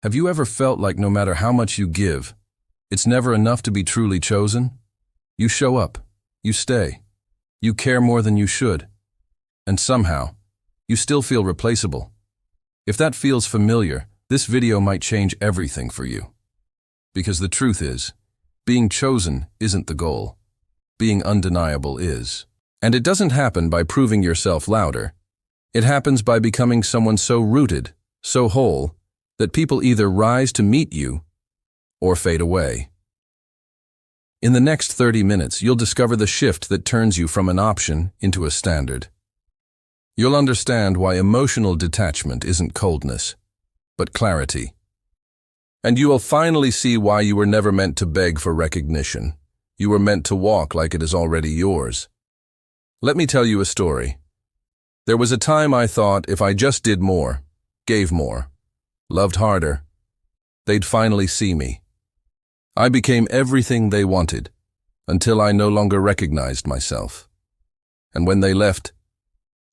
Have you ever felt like no matter how much you give, it's never enough to be truly chosen? You show up, you stay, you care more than you should, and somehow, you still feel replaceable. If that feels familiar, this video might change everything for you. Because the truth is, being chosen isn't the goal. Being undeniable is. And it doesn't happen by proving yourself louder. It happens by becoming someone so rooted, so whole, that people either rise to meet you or fade away. In the next 30 minutes, you'll discover the shift that turns you from an option into a standard. You'll understand why emotional detachment isn't coldness, but clarity. And you will finally see why you were never meant to beg for recognition. You were meant to walk like it is already yours. Let me tell you a story. There was a time I thought if I just did more, gave more, loved harder, they'd finally see me. I became everything they wanted, until I no longer recognized myself. And when they left,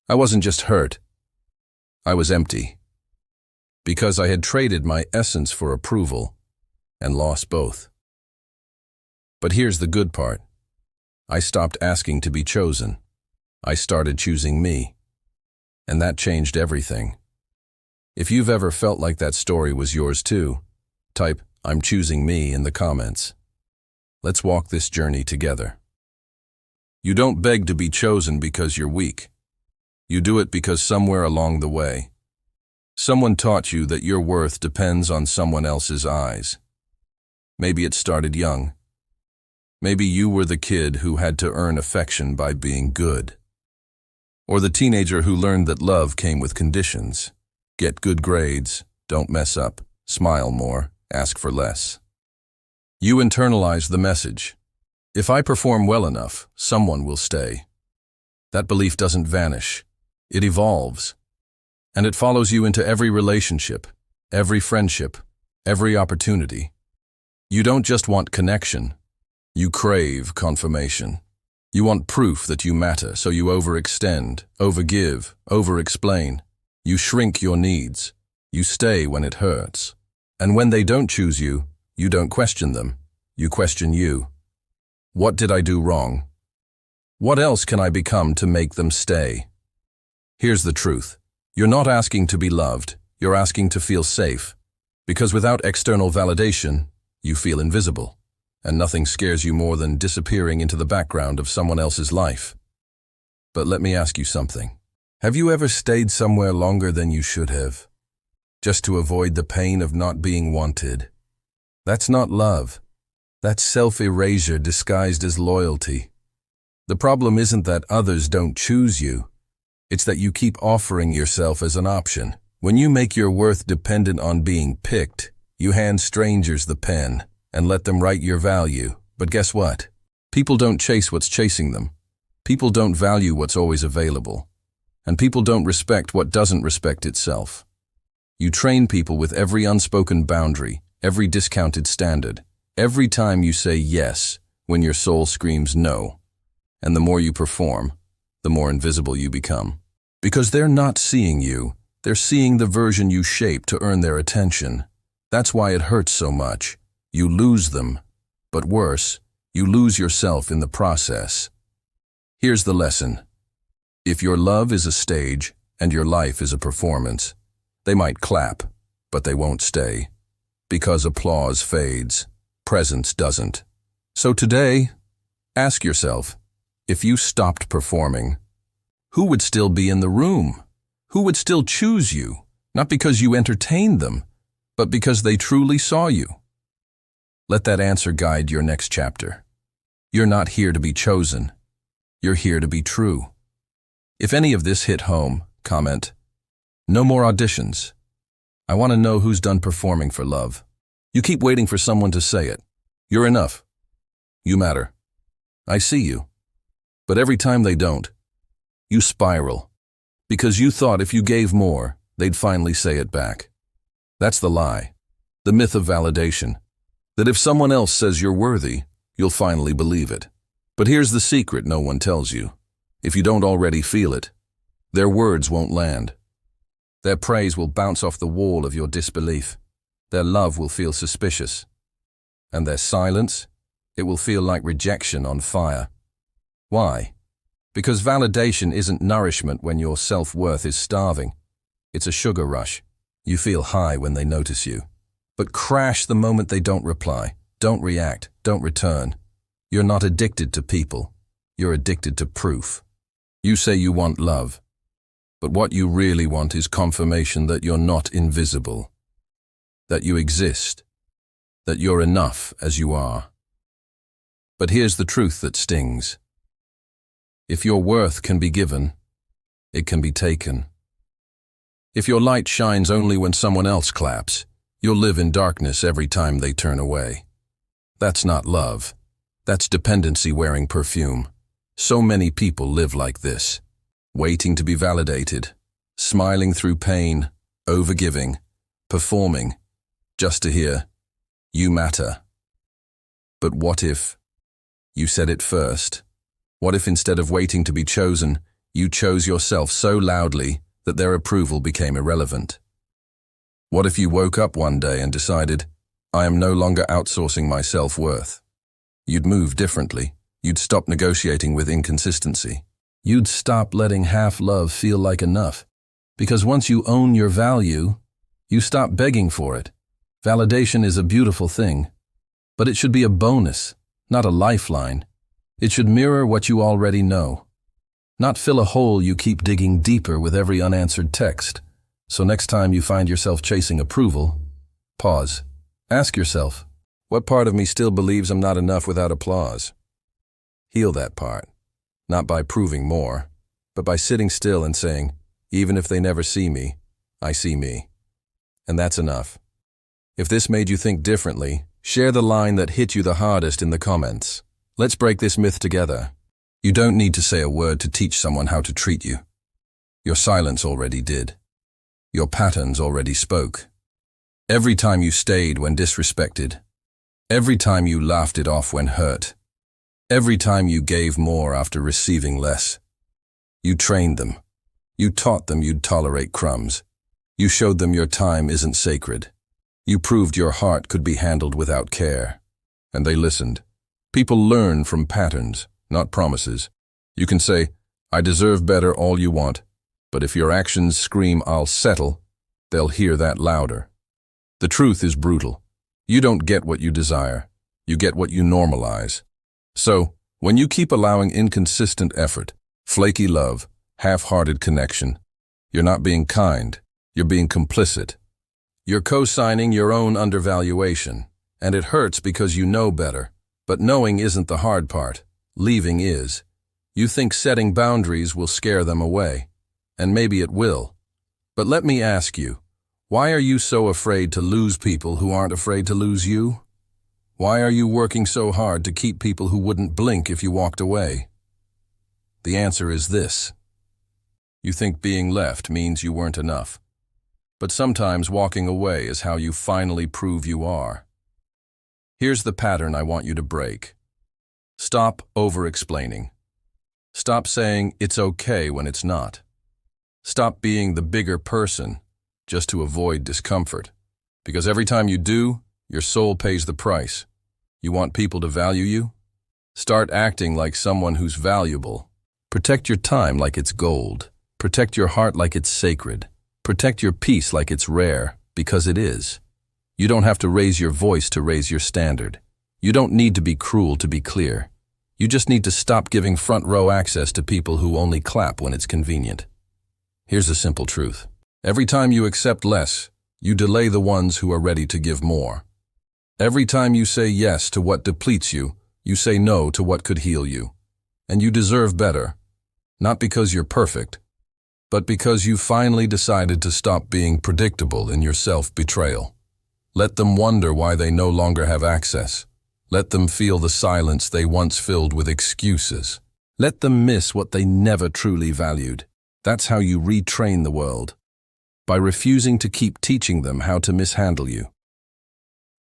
I wasn't just hurt, I was empty. Because I had traded my essence for approval, and lost both. But here's the good part. I stopped asking to be chosen. I started choosing me. And that changed everything. If you've ever felt like that story was yours too, type "I'm choosing me" in the comments. Let's walk this journey together. You don't beg to be chosen because you're weak. You do it because somewhere along the way, someone taught you that your worth depends on someone else's eyes. Maybe it started young. Maybe you were the kid who had to earn affection by being good. Or the teenager who learned that love came with conditions. Get good grades, don't mess up, smile more, ask for less. You internalize the message. If I perform well enough, someone will stay. That belief doesn't vanish. It evolves. And it follows you into every relationship, every friendship, every opportunity. You don't just want connection. You crave confirmation. You want proof that you matter, so you overextend, overgive, overexplain. You shrink your needs. You stay when it hurts. And when they don't choose you, you don't question them. You question you. What did I do wrong? What else can I become to make them stay? Here's the truth. You're not asking to be loved. You're asking to feel safe. Because without external validation, you feel invisible. And nothing scares you more than disappearing into the background of someone else's life. But let me ask you something. Have you ever stayed somewhere longer than you should have, just to avoid the pain of not being wanted? That's not love. That's self-erasure disguised as loyalty. The problem isn't that others don't choose you. It's that you keep offering yourself as an option. When you make your worth dependent on being picked, you hand strangers the pen and let them write your value. But guess what? People don't chase what's chasing them. People don't value what's always available. And people don't respect what doesn't respect itself. You train people with every unspoken boundary, every discounted standard, every time you say yes when your soul screams no. And the more you perform, the more invisible you become. Because they're not seeing you, they're seeing the version you shape to earn their attention. That's why it hurts so much. You lose them, but worse, you lose yourself in the process. Here's the lesson. If your love is a stage and your life is a performance, they might clap, but they won't stay. Because applause fades, presence doesn't. So today, ask yourself, if you stopped performing, who would still be in the room? Who would still choose you? Not because you entertained them, but because they truly saw you. Let that answer guide your next chapter. You're not here to be chosen. You're here to be true. If any of this hit home, comment, "No more auditions." I want to know who's done performing for love. You keep waiting for someone to say it. You're enough. You matter. I see you. But every time they don't, you spiral. Because you thought if you gave more, they'd finally say it back. That's the lie. The myth of validation. That if someone else says you're worthy, you'll finally believe it. But here's the secret no one tells you. If you don't already feel it, their words won't land. Their praise will bounce off the wall of your disbelief. their love will feel suspicious. And their silence, it will feel like rejection on fire. Why? Because validation isn't nourishment when your self-worth is starving. It's a sugar rush. You feel high when they notice you, but crash the moment they don't reply, don't react, don't return. You're not addicted to people. You're addicted to proof. You say you want love, but what you really want is confirmation that you're not invisible, that you exist, that you're enough as you are. But here's the truth that stings. If your worth can be given, it can be taken. If your light shines only when someone else claps, you'll live in darkness every time they turn away. That's not love. That's dependency wearing perfume. So many people live like this, waiting to be validated, smiling through pain, overgiving, performing, just to hear, "You matter." But what if you said it first? What if instead of waiting to be chosen, you chose yourself so loudly that their approval became irrelevant? What if you woke up one day and decided, "I am no longer outsourcing my self-worth"? You'd move differently. You'd stop negotiating with inconsistency. You'd stop letting half love feel like enough. Because once you own your value, you stop begging for it. Validation is a beautiful thing, but it should be a bonus, not a lifeline. It should mirror what you already know, not fill a hole you keep digging deeper with every unanswered text. So next time you find yourself chasing approval, pause. Ask yourself, what part of me still believes I'm not enough without applause? Heal that part, not by proving more, but by sitting still and saying, even if they never see me, I see me. And that's enough. If this made you think differently, share the line that hit you the hardest in the comments. Let's break this myth together. You don't need to say a word to teach someone how to treat you. Your silence already did. Your patterns already spoke. Every time you stayed when disrespected. Every time you laughed it off when hurt. Every time you gave more after receiving less. You trained them. You taught them you'd tolerate crumbs. You showed them your time isn't sacred. You proved your heart could be handled without care. And they listened. People learn from patterns, not promises. You can say, I deserve better all you want, but if your actions scream, I'll settle, they'll hear that louder. The truth is brutal. You don't get what you desire. You get what you normalize. So, when you keep allowing inconsistent effort, flaky love, half-hearted connection, you're not being kind, you're being complicit. You're co-signing your own undervaluation, and it hurts because you know better. But knowing isn't the hard part. Leaving is. You think setting boundaries will scare them away, and maybe it will. But let me ask you, why are you so afraid to lose people who aren't afraid to lose you? Why are you working so hard to keep people who wouldn't blink if you walked away? The answer is this. You think being left means you weren't enough. But sometimes walking away is how you finally prove you are. Here's the pattern I want you to break. Stop over-explaining. Stop saying it's okay when it's not. Stop being the bigger person just to avoid discomfort. Because every time you do, your soul pays the price. You want people to value you? Start acting like someone who's valuable. Protect your time like it's gold. Protect your heart like it's sacred. Protect your peace like it's rare, because it is. You don't have to raise your voice to raise your standard. You don't need to be cruel to be clear. You just need to stop giving front row access to people who only clap when it's convenient. Here's a simple truth. Every time you accept less, you delay the ones who are ready to give more. Every time you say yes to what depletes you, you say no to what could heal you. And you deserve better, not because you're perfect, but because you finally decided to stop being predictable in your self-betrayal. Let them wonder why they no longer have access. Let them feel the silence they once filled with excuses. Let them miss what they never truly valued. That's how you retrain the world, by refusing to keep teaching them how to mishandle you.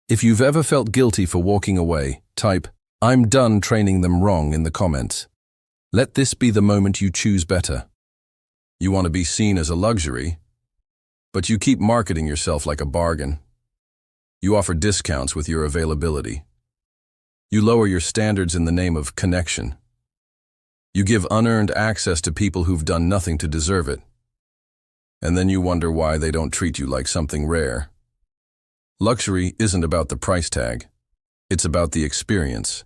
If you've ever felt guilty for walking away, type, "I'm done training them wrong" in the comments. Let this be the moment you choose better. You want to be seen as a luxury, but you keep marketing yourself like a bargain. You offer discounts with your availability. You lower your standards in the name of connection. You give unearned access to people who've done nothing to deserve it. And then you wonder why they don't treat you like something rare. Luxury isn't about the price tag. It's about the experience.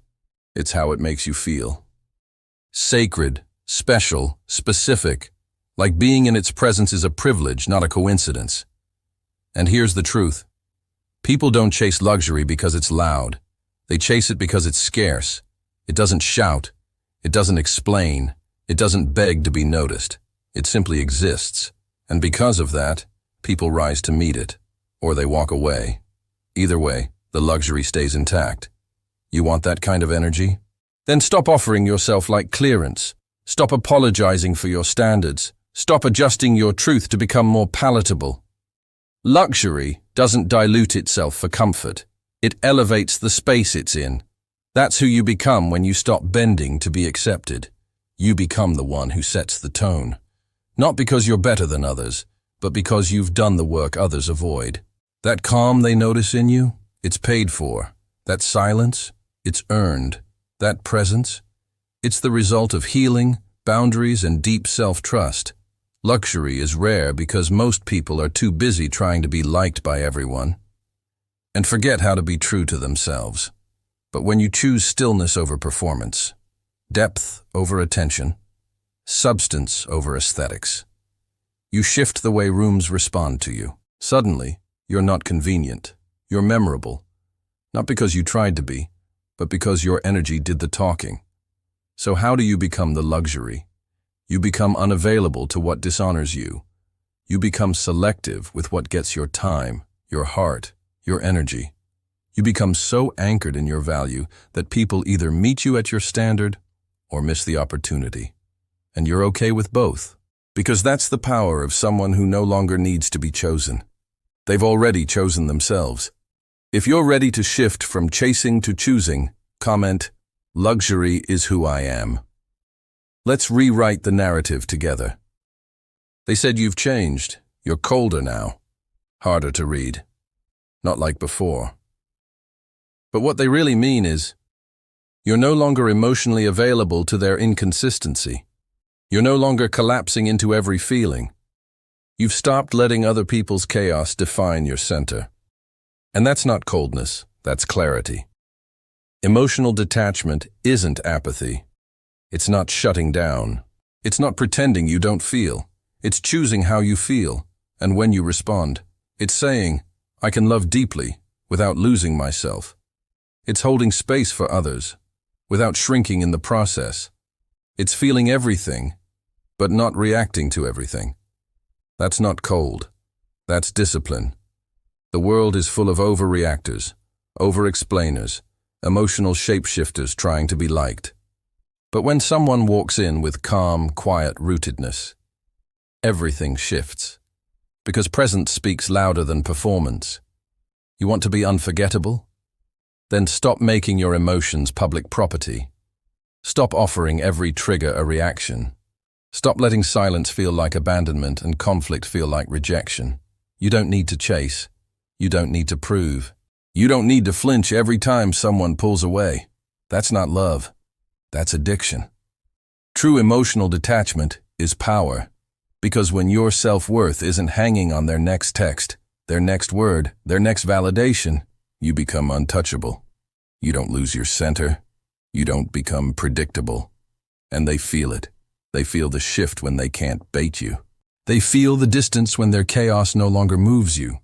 It's how it makes you feel. Sacred, special, specific, like being in its presence is a privilege, not a coincidence. And here's the truth. People don't chase luxury because it's loud. They chase it because it's scarce. It doesn't shout. It doesn't explain. It doesn't beg to be noticed. It simply exists. And because of that, people rise to meet it, or they walk away. Either way, the luxury stays intact. You want that kind of energy? Then stop offering yourself like clearance. Stop apologizing for your standards. Stop adjusting your truth to become more palatable. Luxury doesn't dilute itself for comfort. It elevates the space it's in. That's who you become when you stop bending to be accepted. You become the one who sets the tone. Not because you're better than others, but because you've done the work others avoid. That calm they notice in you, it's paid for. That silence, it's earned. That presence, it's the result of healing, boundaries, and deep self-trust. Luxury is rare because most people are too busy trying to be liked by everyone and forget how to be true to themselves. But when you choose stillness over performance, depth over attention, substance over aesthetics, you shift the way rooms respond to you. Suddenly, you're not convenient. You're memorable. Not because you tried to be, but because your energy did the talking. So how do you become the luxury? You become unavailable to what dishonors you. You become selective with what gets your time, your heart, your energy. You become so anchored in your value that people either meet you at your standard or miss the opportunity. And you're okay with both, because that's the power of someone who no longer needs to be chosen. They've already chosen themselves. If you're ready to shift from chasing to choosing, comment, "Luxury is who I am." Let's rewrite the narrative together. They said you've changed. You're colder now. Harder to read. Not like before. But what they really mean is, you're no longer emotionally available to their inconsistency. You're no longer collapsing into every feeling. You've stopped letting other people's chaos define your center. And that's not coldness, that's clarity. Emotional detachment isn't apathy. It's not shutting down. It's not pretending you don't feel. It's choosing how you feel and when you respond. It's saying, I can love deeply without losing myself. It's holding space for others without shrinking in the process. It's feeling everything, but not reacting to everything. That's not cold. That's discipline. The world is full of overreactors, over-explainers, emotional shapeshifters trying to be liked. But when someone walks in with calm, quiet rootedness, everything shifts. Because presence speaks louder than performance. You want to be unforgettable? Then stop making your emotions public property. Stop offering every trigger a reaction. Stop letting silence feel like abandonment and conflict feel like rejection. You don't need to chase. You don't need to prove. You don't need to flinch every time someone pulls away. That's not love. That's addiction. True emotional detachment is power. Because when your self-worth isn't hanging on their next text, their next word, their next validation, you become untouchable. You don't lose your center. You don't become predictable. And they feel it. They feel the shift when they can't bait you. They feel the distance when their chaos no longer moves you.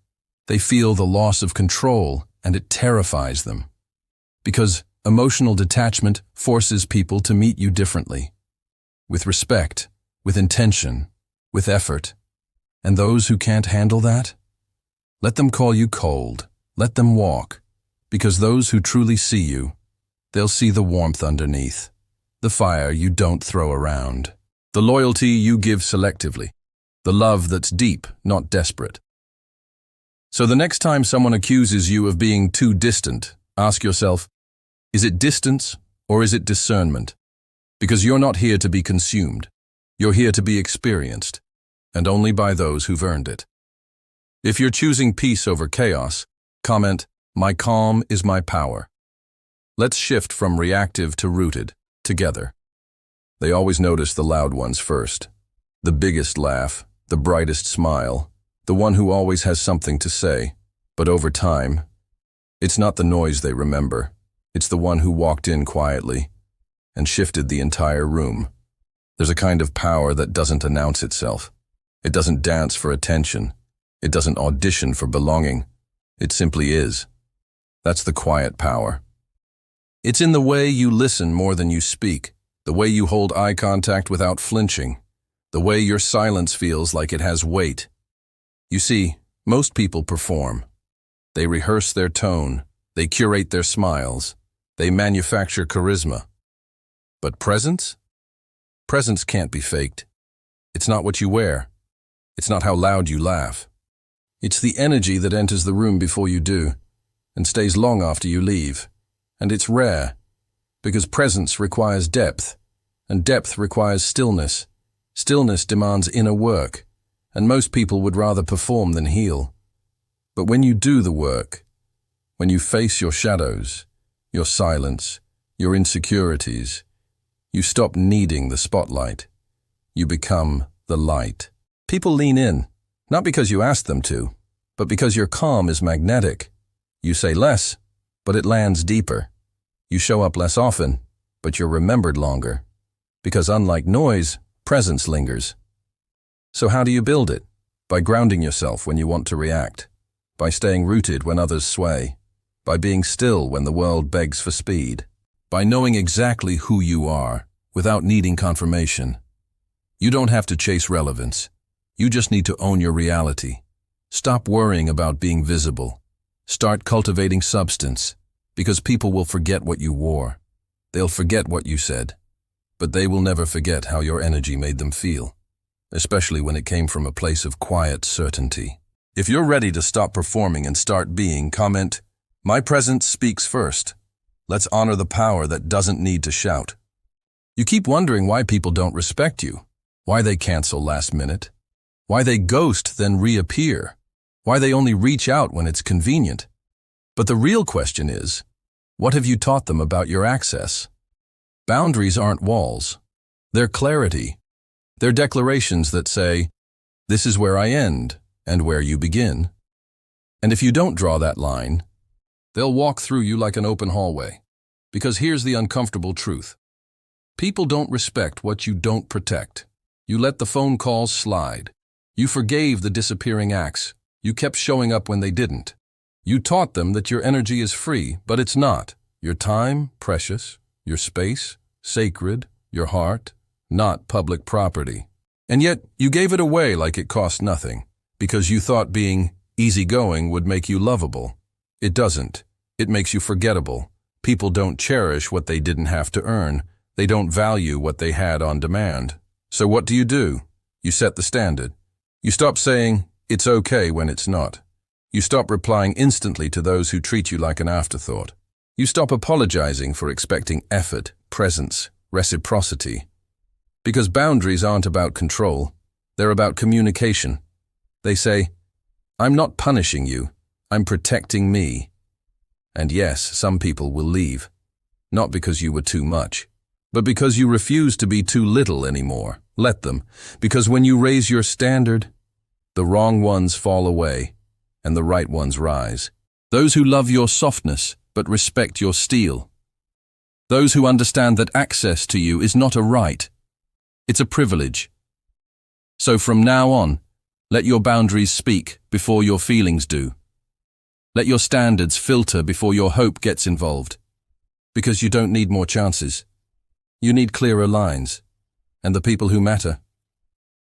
They feel the loss of control, and it terrifies them. Because emotional detachment forces people to meet you differently. With respect, with intention, with effort. And those who can't handle that? Let them call you cold. Let them walk. Because those who truly see you, they'll see the warmth underneath. The fire you don't throw around. The loyalty you give selectively. The love that's deep, not desperate. So the next time someone accuses you of being too distant, ask yourself, is it distance or is it discernment? Because you're not here to be consumed. You're here to be experienced, and only by those who've earned it. If you're choosing peace over chaos, comment, My calm is my power. Let's shift from reactive to rooted, together. They always notice the loud ones first. The biggest laugh, the brightest smile, the one who always has something to say. But over time, it's not the noise they remember. It's the one who walked in quietly and shifted the entire room. There's a kind of power that doesn't announce itself. It doesn't dance for attention. It doesn't audition for belonging. It simply is. That's the quiet power. It's in the way you listen more than you speak, the way you hold eye contact without flinching, the way your silence feels like it has weight. You see, most people perform. They rehearse their tone, they curate their smiles, they manufacture charisma. But presence? Presence can't be faked. It's not what you wear. It's not how loud you laugh. It's the energy that enters the room before you do, and stays long after you leave. And it's rare, because presence requires depth, and depth requires stillness. Stillness demands inner work, and most people would rather perform than heal. But when you do the work, when you face your shadows, your silence, your insecurities, you stop needing the spotlight. You become the light. People lean in, not because you ask them to, but because your calm is magnetic. You say less, but it lands deeper. You show up less often, but you're remembered longer. Because unlike noise, presence lingers. So how do you build it? By grounding yourself when you want to react. By staying rooted when others sway. By being still when the world begs for speed. By knowing exactly who you are, without needing confirmation. You don't have to chase relevance. You just need to own your reality. Stop worrying about being visible. Start cultivating substance, because people will forget what you wore. They'll forget what you said, but they will never forget how your energy made them feel, especially when it came from a place of quiet certainty. If you're ready to stop performing and start being, comment, "My presence speaks first." Let's honor the power that doesn't need to shout. You keep wondering why people don't respect you, why they cancel last minute, why they ghost then reappear, why they only reach out when it's convenient. But the real question is, what have you taught them about your access? Boundaries aren't walls. They're clarity. They're declarations that say, "This is where I end and where you begin." And if you don't draw that line, they'll walk through you like an open hallway. Because here's the uncomfortable truth. People don't respect what you don't protect. You let the phone calls slide. You forgave the disappearing acts. You kept showing up when they didn't. You taught them that your energy is free, but it's not. Your time, precious. Your space, sacred. Your heart, not public property. And yet, you gave it away like it cost nothing, because you thought being easygoing would make you lovable. It doesn't. It makes you forgettable. People don't cherish what they didn't have to earn. They don't value what they had on demand. So what do? You set the standard. You stop saying, "It's okay," when it's not. You stop replying instantly to those who treat you like an afterthought. You stop apologizing for expecting effort, presence, reciprocity. Because boundaries aren't about control, they're about communication. They say, "I'm not punishing you, I'm protecting me." And yes, some people will leave, not because you were too much, but because you refuse to be too little anymore. Let them, because when you raise your standard, the wrong ones fall away, and the right ones rise. Those who love your softness, but respect your steel. Those who understand that access to you is not a right, it's a privilege. So from now on, let your boundaries speak before your feelings do. Let your standards filter before your hope gets involved. Because you don't need more chances. You need clearer lines. And the people who matter,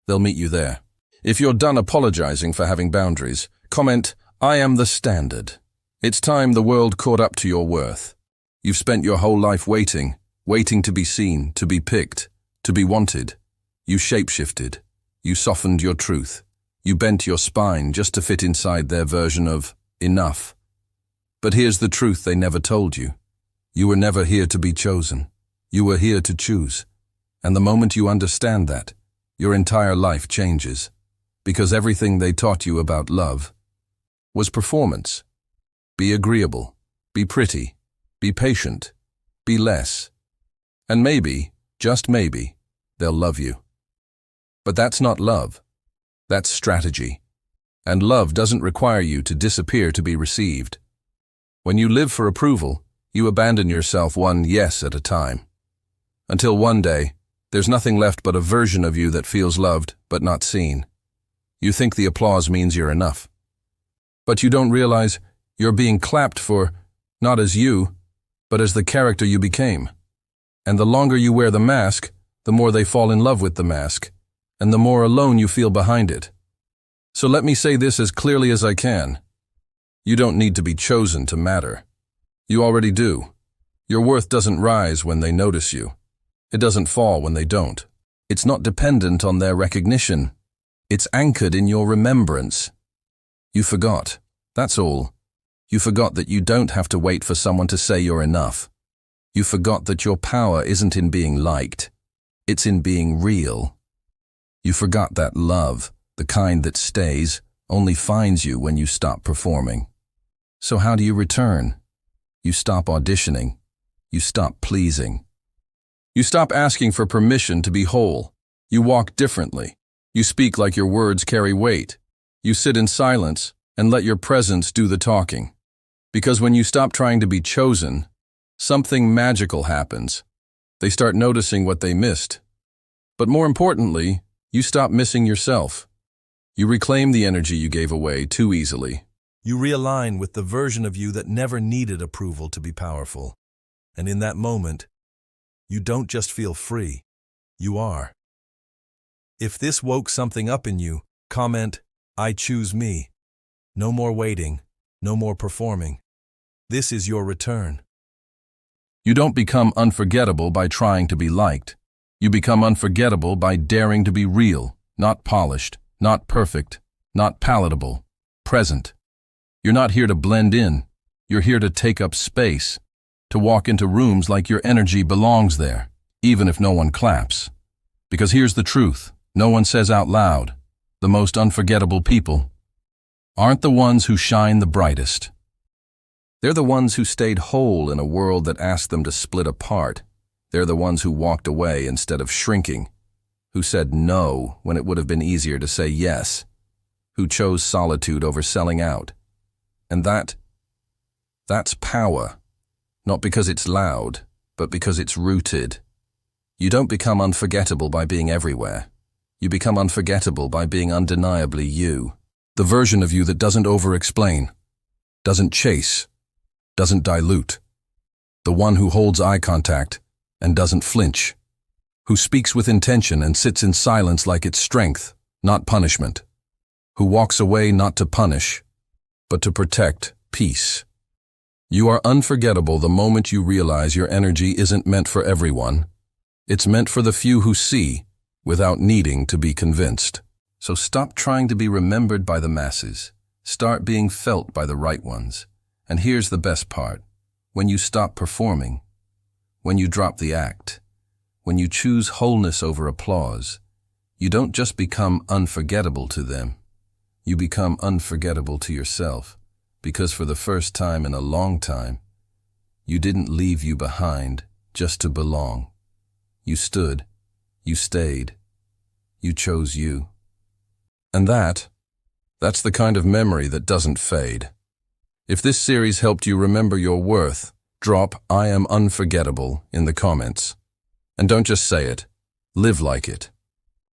they'll meet you there. If you're done apologizing for having boundaries, comment, "I am the standard." It's time the world caught up to your worth. You've spent your whole life waiting to be seen, to be picked, to be wanted. You shapeshifted. You softened your truth. You bent your spine just to fit inside their version of enough. But here's the truth they never told you. You were never here to be chosen. You were here to choose. And the moment you understand that, your entire life changes. Because everything they taught you about love was performance. Be agreeable. Be pretty. Be patient. Be less. And maybe, just maybe, they'll love you. But that's not love. That's strategy. And love doesn't require you to disappear to be received. When you live for approval, you abandon yourself one yes at a time. Until one day, there's nothing left but a version of you that feels loved but not seen. You think the applause means you're enough. But you don't realize you're being clapped for, not as you, but as the character you became. And the longer you wear the mask, the more they fall in love with the mask, and the more alone you feel behind it. So let me say this as clearly as I can. You don't need to be chosen to matter. You already do. Your worth doesn't rise when they notice you. It doesn't fall when they don't. It's not dependent on their recognition. It's anchored in your remembrance. You forgot. That's all. You forgot that you don't have to wait for someone to say you're enough. You forgot that your power isn't in being liked. It's in being real. You forgot that love, the kind that stays, only finds you when you stop performing. So how do you return? You stop auditioning. You stop pleasing. You stop asking for permission to be whole. You walk differently. You speak like your words carry weight. You sit in silence and let your presence do the talking. Because when you stop trying to be chosen, something magical happens. They start noticing what they missed. But more importantly, you stop missing yourself. You reclaim the energy you gave away too easily. You realign with the version of you that never needed approval to be powerful. And in that moment, you don't just feel free, you are. If this woke something up in you, comment, "I choose me." No more waiting, no more performing. This is your return. You don't become unforgettable by trying to be liked. You become unforgettable by daring to be real, not polished, not perfect, not palatable, present. You're not here to blend in. You're here to take up space, to walk into rooms like your energy belongs there, even if no one claps. Because here's the truth, no one says out loud, the most unforgettable people aren't the ones who shine the brightest. They're the ones who stayed whole in a world that asked them to split apart. They're the ones who walked away instead of shrinking, who said no when it would have been easier to say yes, who chose solitude over selling out. And that's power, not because it's loud, but because it's rooted. You don't become unforgettable by being everywhere. You become unforgettable by being undeniably you. The version of you that doesn't over-explain, doesn't chase, doesn't dilute. The one who holds eye contact and doesn't flinch. Who speaks with intention and sits in silence like it's strength, not punishment. Who walks away not to punish, but to protect peace. You are unforgettable the moment you realize your energy isn't meant for everyone. It's meant for the few who see, without needing to be convinced. So stop trying to be remembered by the masses. Start being felt by the right ones. And here's the best part. When you stop performing, when you drop the act, when you choose wholeness over applause, you don't just become unforgettable to them. You become unforgettable to yourself, because for the first time in a long time, you didn't leave you behind just to belong. You stood, you stayed, you chose you. And that's the kind of memory that doesn't fade. If this series helped you remember your worth, drop "I am unforgettable" in the comments. And don't just say it, live like it.